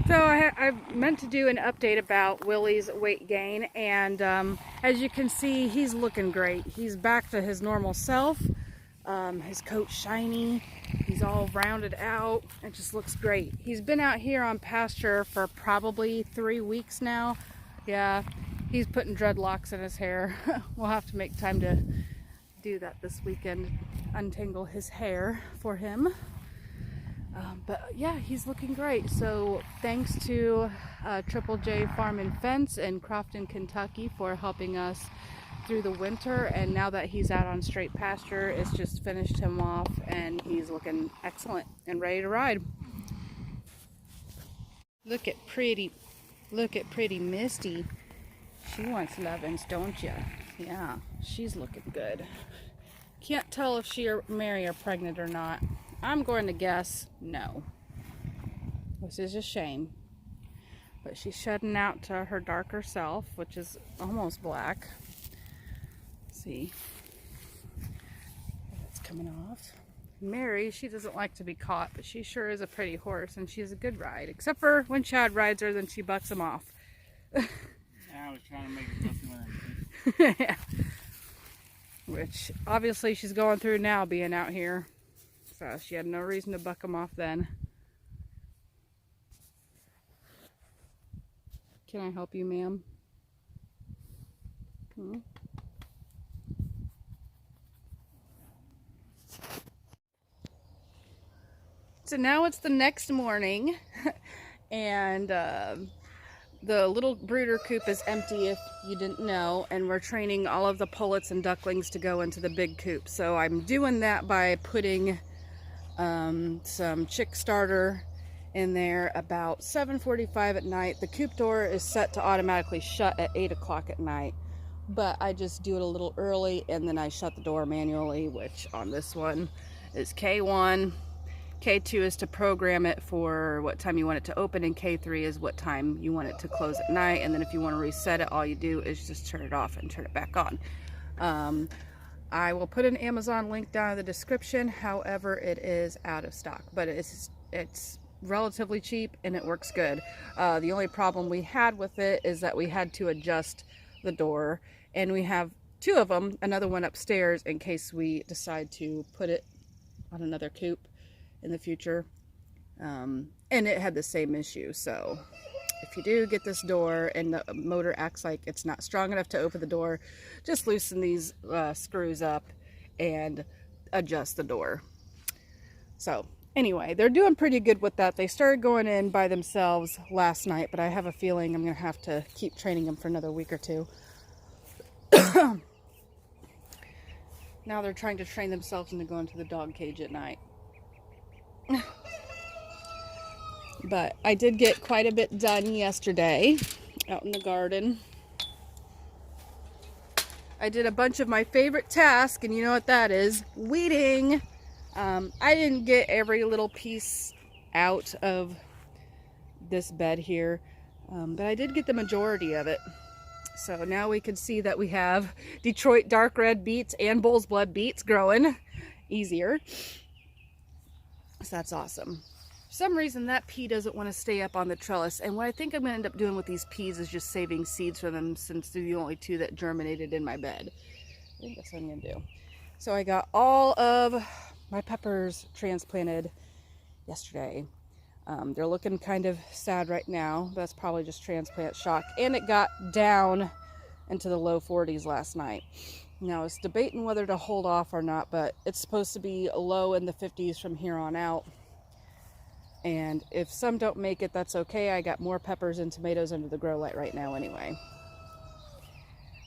So I meant to do an update about Willy's weight gain, and as you can see, he's looking great. He's back to his normal self. His coat's shiny. He's all rounded out. It just looks great. He's been out here on pasture for probably 3 weeks now. Yeah, he's putting dreadlocks in his hair. We'll have to make time to do that this weekend, untangle his hair for him. But yeah, he's looking great. So thanks to Triple J Farm and Fence in Crofton, Kentucky for helping us through the winter. And now that he's out on straight pasture, it's just finished him off and he's looking excellent and ready to ride. Look at pretty Misty. She wants lovin's, don't ya? Yeah, she's looking good. Can't tell if she or Mary are pregnant or not. I'm going to guess no, which is a shame. But she's shedding out to her darker self, which is almost black. See, that's coming off. Mary, she doesn't like to be caught, but she sure is a pretty horse, and she's a good ride. Except for when Chad rides her, then she bucks him off. Yeah, I was trying to make it look Yeah. Which obviously she's going through now, being out here. So she had no reason to buck him off then. Can I help you, ma'am? So now it's the next morning, and the little brooder coop is empty if you didn't know, and we're training all of the pullets and ducklings to go into the big coop. So I'm doing that by putting some chick starter in there about 7:45 at night. The coop door is set to automatically shut at 8 o'clock at night, but I just do it a little early and then I shut the door manually, which on this one is K1. K2 is to program it for what time you want it to open, and K3 is what time you want it to close at night. And then if you want to reset it, all you do is just turn it off and turn it back on. I will put an Amazon link down in the description. However, it is out of stock, but it's relatively cheap and it works good. The only problem we had with it is that we had to adjust the door, and we have 2 of them, another one upstairs in case we decide to put it on another coop in the future. And it had the same issue. So if you do get this door and the motor acts like it's not strong enough to open the door, just loosen these screws up and adjust the door. So anyway, they're doing pretty good with that. They started going in by themselves last night, but I have a feeling I'm gonna have to keep training them for another week or 2. Now they're trying to train themselves into going to the dog cage at night. But I did get quite a bit done yesterday out in the garden. I did a bunch of my favorite task, and you know what that is? Weeding. I didn't get every little piece out of this bed here, but I did get the majority of it. So now we can see that we have Detroit dark red beets and bull's blood beets growing easier. So that's awesome. For some reason that pea doesn't want to stay up on the trellis, and what I think I'm going to end up doing with these peas is just saving seeds for them, since they're the only 2 that germinated in my bed. I think that's what I'm going to do. So I got all of my peppers transplanted yesterday. They're looking kind of sad right now. That's probably just transplant shock, and it got down into the low 40s last night. Now I was debating whether to hold off or not, but it's supposed to be low in the 50s from here on out. And if some don't make it, that's okay. I got more peppers and tomatoes under the grow light right now anyway.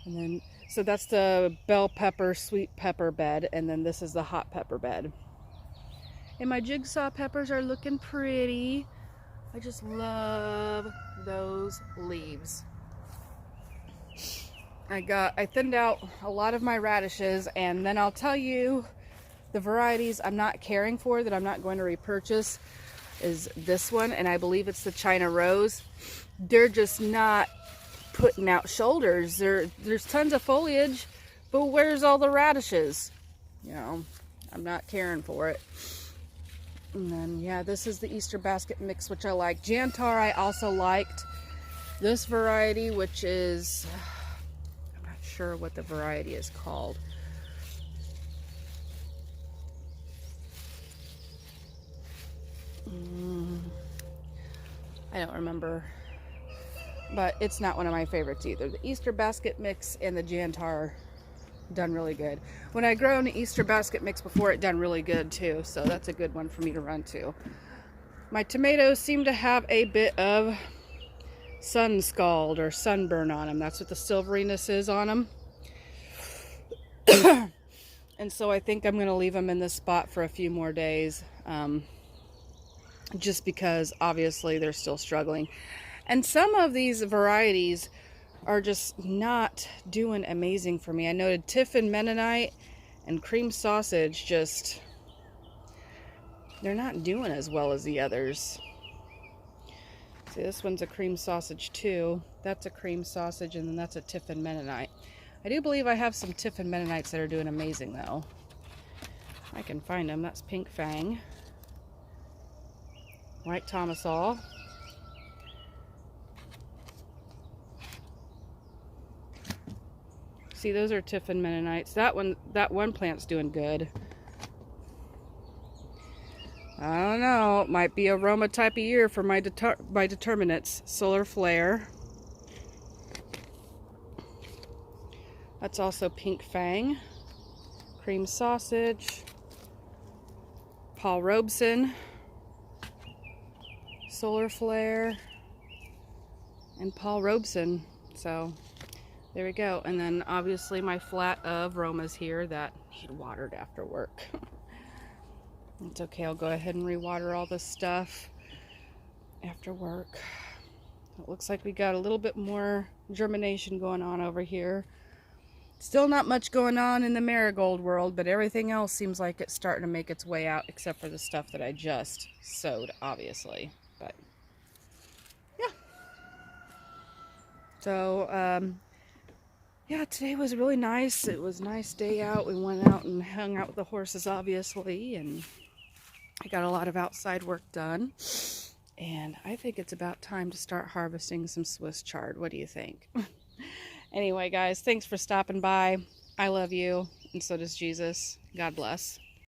And then, so that's the bell pepper, sweet pepper bed, and then this is the hot pepper bed. And my jigsaw peppers are looking pretty. I just love those leaves. I thinned out a lot of my radishes, and then I'll tell you the varieties I'm not caring for, that I'm not going to repurchase, is this one, and I believe it's the China Rose. They're just not putting out shoulders. There's tons of foliage, but where's all the radishes? You know, I'm not caring for it. And then, yeah, this is the Easter basket mix, which I like. Jantar I also liked. This variety, which is, I'm not sure what the variety is called. I don't remember, but it's not one of my favorites either. The Easter basket mix and the Jantar done really good. When I grown the Easter basket mix before, it done really good too, so that's a good one for me to run to. My tomatoes seem to have a bit of sun scald or sunburn on them. That's what the silveriness is on them. And so I think I'm going to leave them in this spot for a few more days, just because obviously they're still struggling. And some of these varieties are just not doing amazing for me. I noted Tiffin Mennonite and cream sausage, just, they're not doing as well as the others. See, this one's a cream sausage too. That's a cream sausage, and then that's a Tiffin Mennonite. I do believe I have some Tiffin Mennonites that are doing amazing though. I can find them. That's Pink Fang, White Thomasol, see, those are Tiffin Mennonites. That one plant's doing good. I don't know. It might be a Roma type of year for my determinants. Solar Flare. That's also Pink Fang, Cream Sausage, Paul Robeson, Solar Flare, and Paul Robeson. So there we go. And then obviously my flat of Romas here that need watered after work. It's okay, I'll go ahead and rewater all this stuff after work. It looks like we got a little bit more germination going on over here. Still not much going on in the marigold world, but everything else seems like it's starting to make its way out, except for the stuff that I just sowed, obviously. But yeah. So yeah, today was really nice. It was a nice day out. We went out and hung out with the horses, obviously, and I got a lot of outside work done. And I think it's about time to start harvesting some Swiss chard. What do you think? Anyway, guys, thanks for stopping by. I love you, and so does Jesus. God bless.